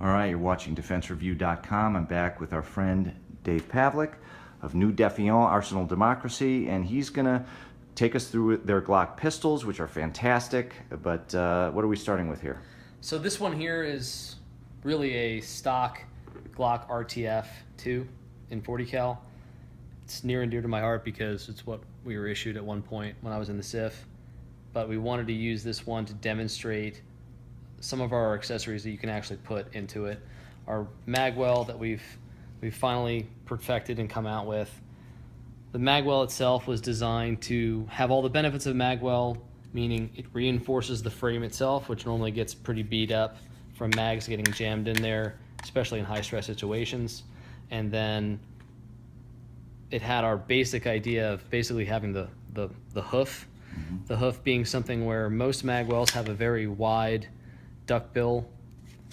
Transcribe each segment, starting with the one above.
All right, you're watching DefenseReview.com. I'm back with our friend Dave Pavlik of Nous, Defions, Arsenal Democracy, and he's going to take us through their Glock pistols, which are fantastic. But what are we starting with here? So this one here is really a stock Glock RTF 2 in 40 cal. It's near and dear to my heart because it's what we were issued at one point when I was in the SIF. But we wanted to use this one to demonstrate some of our accessories that you can actually put into it. Our Magwell that we've finally perfected and come out with. The Magwell itself was designed to have all the benefits of Magwell, meaning it reinforces the frame itself, which normally gets pretty beat up from mags getting jammed in there, especially in high stress situations. And then it had our basic idea of basically having the hoof. The hoof being something where most Magwells have a very wide duck bill,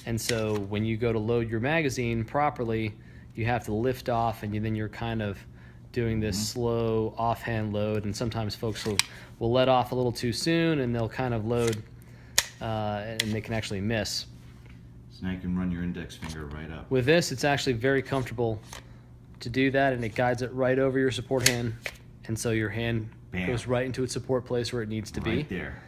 and so when you go to load your magazine properly, you have to lift off, and then you're kind of doing this slow offhand load, and sometimes folks will let off a little too soon, and they'll kind of load, and they can actually miss. So now you can run your index finger right up. With this, it's actually very comfortable to do that, and it guides it right over your support hand, and so your hand goes right into its support place where it needs to be. Right there.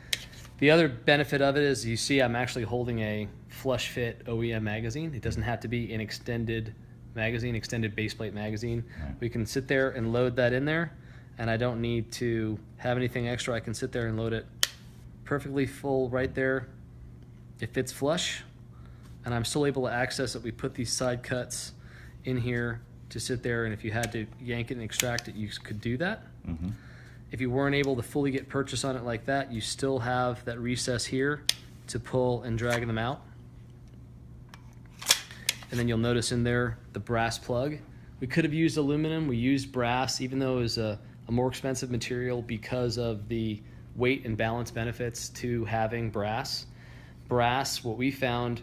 The other benefit of it is you see I'm actually holding a flush fit OEM magazine. It doesn't have to be an extended magazine, extended baseplate magazine. Right. We can sit there and load that in there, and I don't need to have anything extra. I can sit there and load it perfectly full right there. It fits flush, and I'm still able to access it. We put these side cuts in here to sit there, and if you had to yank it and extract it, you could do that. If you weren't able to fully get purchase on it like that, you still have that recess here to pull and drag them out. And then you'll notice in there the brass plug. We could have used aluminum. We used brass, even though it was a more expensive material because of the weight and balance benefits to having brass. Brass, what we found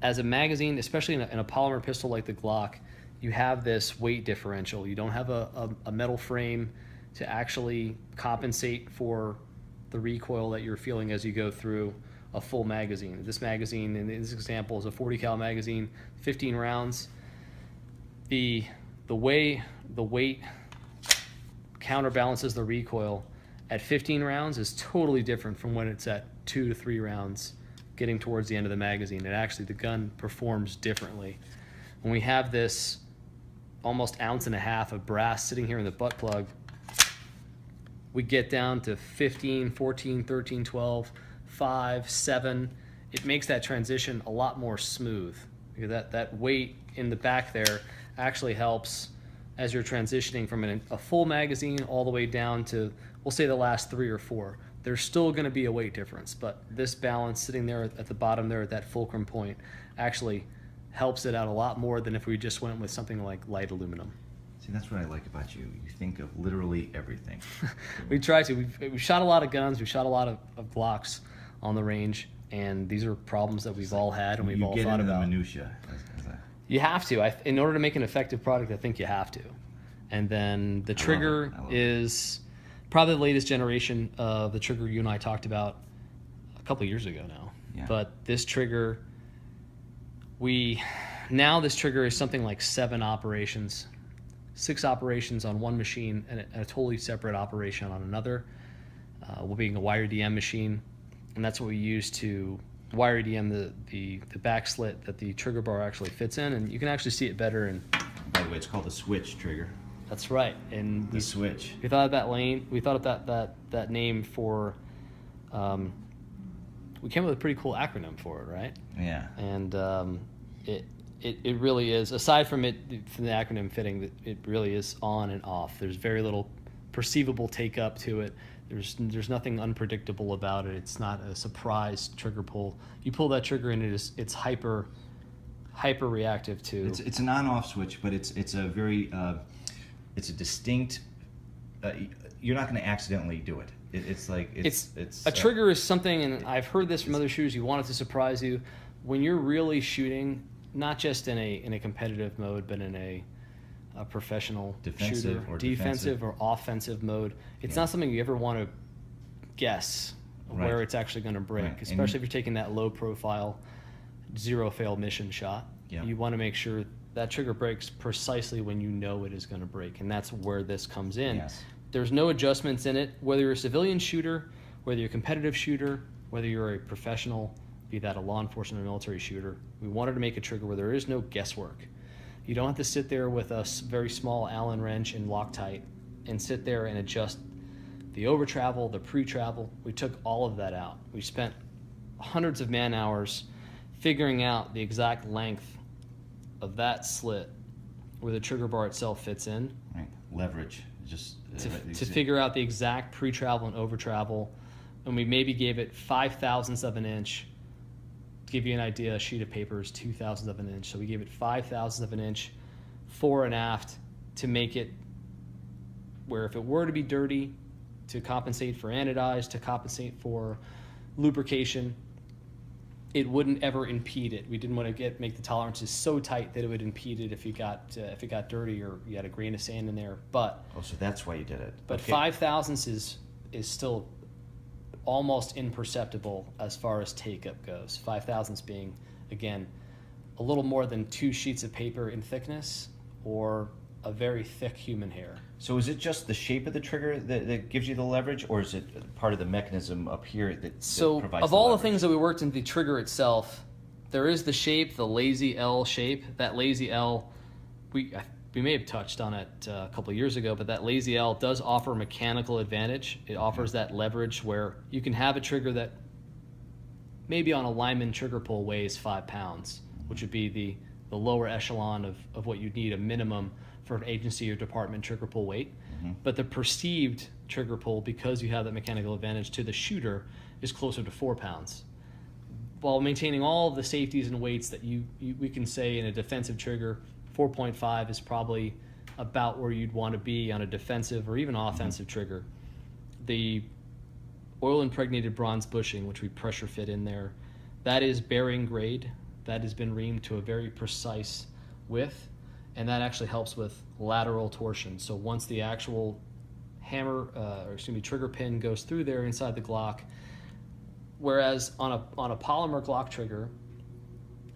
as a magazine, especially in a polymer pistol like the Glock, you have this weight differential. You don't have a metal frame to actually compensate for the recoil that you're feeling as you go through a full magazine. This magazine, in this example, is a 40 cal magazine, 15 rounds. The way the weight counterbalances the recoil at 15 rounds is totally different from when it's at 2 to 3 rounds getting towards the end of the magazine. It actually, the gun performs differently. When we have this almost ounce and a half of brass sitting here in the butt plug, we get down to 15, 14, 13, 12, 5, 7. It makes that transition a lot more smooth because that weight in the back there actually helps as you're transitioning from a full magazine all the way down to, we'll say, the last 3 or 4. There's still going to be a weight difference, but this balance sitting there at the bottom there at that fulcrum point actually helps it out a lot more than if we just went with something like light aluminum. See, that's what I like about you. You think of literally everything. We try to. We've shot a lot of guns. We've shot a lot of Glocks on the range, and these are problems that we've all had and we've all thought about. You get into the minutia. You have to. In order to make an effective product, I think you have to. And then the trigger is probably the latest generation of the trigger you and I talked about a couple of years ago now. Yeah. But this trigger, now this trigger is something like 7 operations. 6 operations on one machine and a totally separate operation on another, being a wire DM machine, and that's what we use to wire DM the back slit that the trigger bar actually fits in, and you can actually see it better. And by the way, it's called the Switch trigger. That's right. And the Switch. We thought of that lane. We thought of that name for. We came up with a pretty cool acronym for it, right? Yeah. And it really is, aside from the acronym fitting, it really is on and off. There's very little perceivable take up to it. There's nothing unpredictable about it. It's not a surprise trigger pull. You pull that trigger and it's hyper reactive to. It's an on-off switch, but it's a very it's a distinct. You're not going to accidentally do it. It's a trigger is something, and I've heard this from other shooters. You want it to surprise you when you're really shooting. Not just in a competitive mode, but in a professional defensive or offensive mode. It's not something you ever want to guess where it's actually going to break, especially if you're taking that low profile zero fail mission shot. Yeah. You want to make sure that trigger breaks precisely when you know it is going to break, and that's where this comes in. Yes. There's no adjustments in it, whether you're a civilian shooter, whether you're a competitive shooter, whether you're a professional, be that a law enforcement or military shooter. We wanted to make a trigger where there is no guesswork. You don't have to sit there with a very small Allen wrench and Loctite and sit there and adjust the over travel, the pre-travel. We took all of that out. We spent hundreds of man hours figuring out the exact length of that slit where the trigger bar itself fits in. Right. Leverage. Just to figure out the exact pre-travel and over-travel. And we maybe gave it 5/1000ths of an inch. To give you an idea, a sheet of paper is 2/1000ths of an inch. So we gave it 5/1000ths of an inch fore and aft to make it where if it were to be dirty, to compensate for anodize, to compensate for lubrication, it wouldn't ever impede it. We didn't want to make the tolerances so tight that it would impede it if it got dirty or you had a grain of sand in there. But so that's why you did it. But okay. 5/1000ths is still almost imperceptible as far as take-up goes. 5/1000ths being, again, a little more than 2 sheets of paper in thickness or a very thick human hair. So is it just the shape of the trigger that gives you the leverage, or is it part of the mechanism up here that provides the leverage? Of all the things that we worked into the trigger itself, there is the shape, the lazy L shape. That lazy L, we may have touched on it a couple of years ago, but that lazy L does offer mechanical advantage. It offers that leverage where you can have a trigger that maybe on a lineman trigger pull weighs 5 pounds, which would be the lower echelon of what you'd need a minimum for an agency or department trigger pull weight. But the perceived trigger pull, because you have that mechanical advantage to the shooter, is closer to 4 pounds. While maintaining all the safeties and weights that we can say in a defensive trigger, 4.5 is probably about where you'd want to be on a defensive or even offensive trigger. The oil impregnated bronze bushing, which we pressure fit in there, that is bearing grade. That has been reamed to a very precise width, and that actually helps with lateral torsion. So once the actual trigger pin goes through there inside the Glock, whereas on a polymer Glock trigger,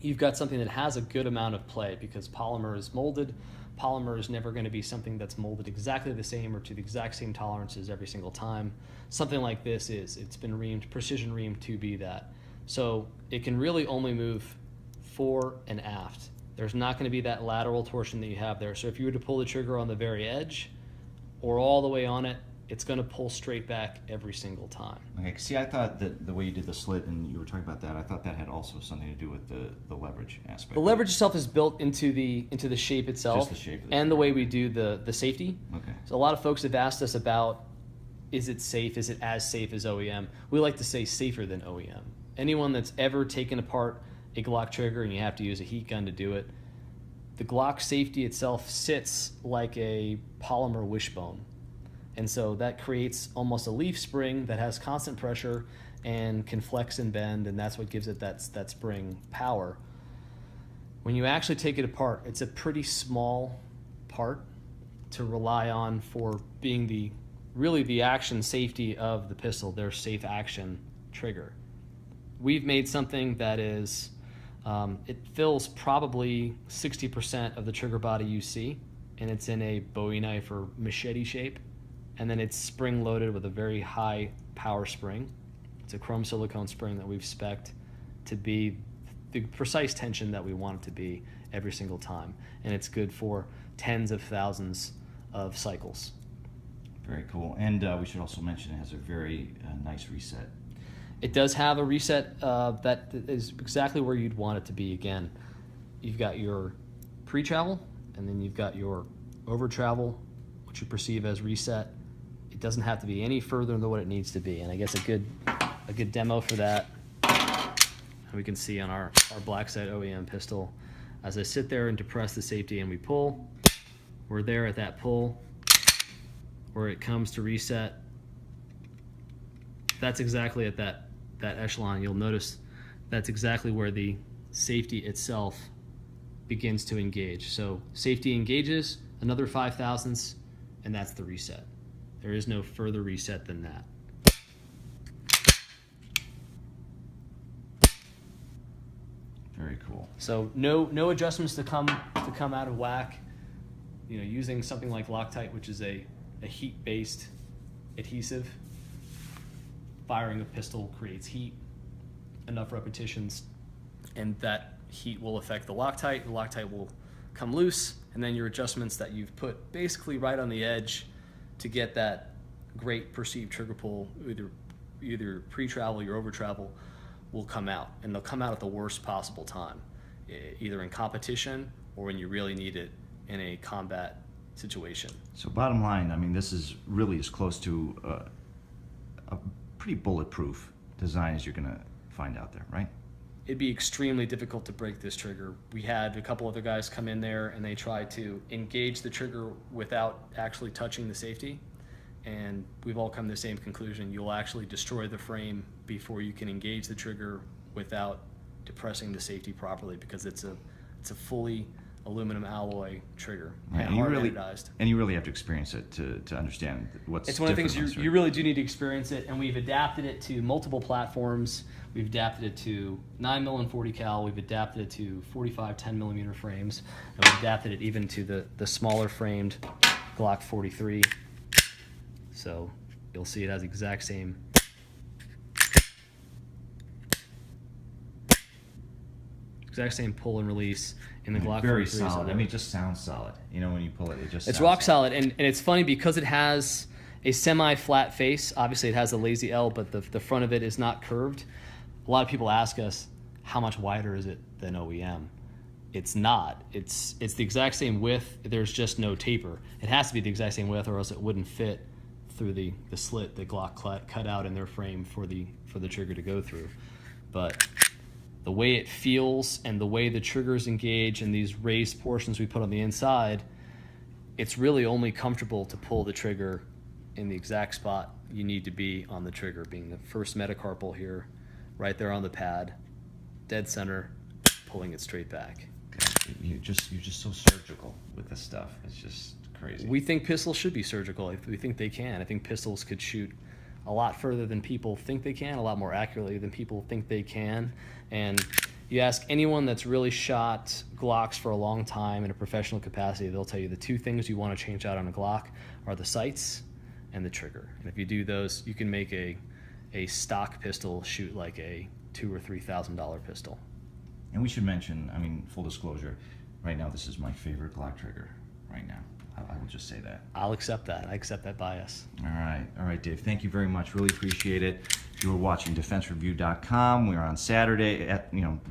you've got something that has a good amount of play because polymer is molded. Polymer is never going to be something that's molded exactly the same or to the exact same tolerances every single time. Something like this it's been reamed, precision reamed to be that. So it can really only move fore and aft. There's not going to be that lateral torsion that you have there. So if you were to pull the trigger on the very edge or all the way on it, it's going to pull straight back every single time. Okay, see, I thought that the way you did the slit, and you were talking about that, I thought that had also something to do with the leverage aspect. The leverage itself is built into the shape itself, just the shape of the and the way we do the safety. Okay. So a lot of folks have asked us about, is it safe? Is it as safe as OEM? We like to say safer than OEM. Anyone that's ever taken apart a Glock trigger and you have to use a heat gun to do it, the Glock safety itself sits like a polymer wishbone. And so that creates almost a leaf spring that has constant pressure and can flex and bend, and that's what gives it that spring power. When you actually take it apart, it's a pretty small part to rely on for being really the action safety of the pistol, their safe action trigger. We've made something that is, it fills probably 60% of the trigger body you see, and it's in a Bowie knife or machete shape. And then it's spring loaded with a very high power spring. It's a chrome silicone spring that we've spec'd to be the precise tension that we want it to be every single time. And it's good for tens of thousands of cycles. Very cool. And we should also mention it has a very nice reset. It does have a reset that is exactly where you'd want it to be. Again, you've got your pre-travel, and then you've got your over-travel, which you perceive as reset. It doesn't have to be any further than what it needs to be. And I guess a good demo for that, we can see on our Blackside OEM pistol, as I sit there and depress the safety and we pull, we're there at that pull where it comes to reset. That's exactly at that echelon. You'll notice that's exactly where the safety itself begins to engage. So safety engages, another 5/1000ths, and that's the reset. There is no further reset than that. Very cool. So no adjustments to come out of whack. You know, using something like Loctite, which is a heat-based adhesive. Firing a pistol creates heat, enough repetitions, and that heat will affect the Loctite. The Loctite will come loose, and then your adjustments that you've put basically right on the edge to get that great perceived trigger pull, either pre-travel or over-travel, will come out, and they'll come out at the worst possible time, either in competition or when you really need it in a combat situation. So bottom line, I mean, this is really as close to a pretty bulletproof design as you're going to find out there, right? It'd be extremely difficult to break this trigger. We had a couple other guys come in there and they tried to engage the trigger without actually touching the safety, and we've all come to the same conclusion. You'll actually destroy the frame before you can engage the trigger without depressing the safety properly, because it's a fully aluminum alloy trigger, right, and hard anodized. And you really have to experience it to understand what's. It's one of the things you really do need to experience it, and we've adapted it to multiple platforms. We've adapted it to 9mm and 40 cal. We've adapted it to 45 10mm frames, and we've adapted it even to the smaller framed Glock 43. So you'll see it has the exact same pull and release in the Glock 43. Very solid. I mean, it just sounds solid. You know, when you pull it, it just it's sounds rock solid. And it's funny because it has a semi-flat face. Obviously, it has a lazy L, but the front of it is not curved. A lot of people ask us, how much wider is it than OEM? It's not. It's the exact same width. There's just no taper. It has to be the exact same width, or else it wouldn't fit through the slit that Glock cut out in their frame for the trigger to go through. But the way it feels and the way the triggers engage and these raised portions we put on the inside, it's really only comfortable to pull the trigger in the exact spot you need to be on the trigger, being the first metacarpal here, right there on the pad, dead center, pulling it straight back. You're just so surgical with this stuff. It's just crazy. We think pistols should be surgical. We think they can. I think pistols could shoot a lot further than people think they can, a lot more accurately than people think they can. And you ask anyone that's really shot Glocks for a long time in a professional capacity, they'll tell you the two things you want to change out on a Glock are the sights and the trigger. And if you do those, you can make a stock pistol shoot like a $2,000 or $3,000 pistol. And we should mention, I mean, full disclosure, right now this is my favorite Glock trigger right now. I will just say that. I'll accept that. I accept that bias. All right, Dave. Thank you very much. Really appreciate it. You were watching DefenseReview.com. We are on Saturday.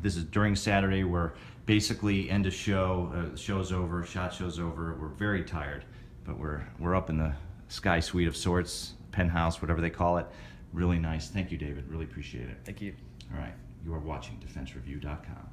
This is during Saturday. We're basically end of show. Show's over. Shot show's over. We're very tired, but we're up in the sky suite of sorts, penthouse, whatever they call it. Really nice. Thank you, David. Really appreciate it. Thank you. All right. You are watching DefenseReview.com.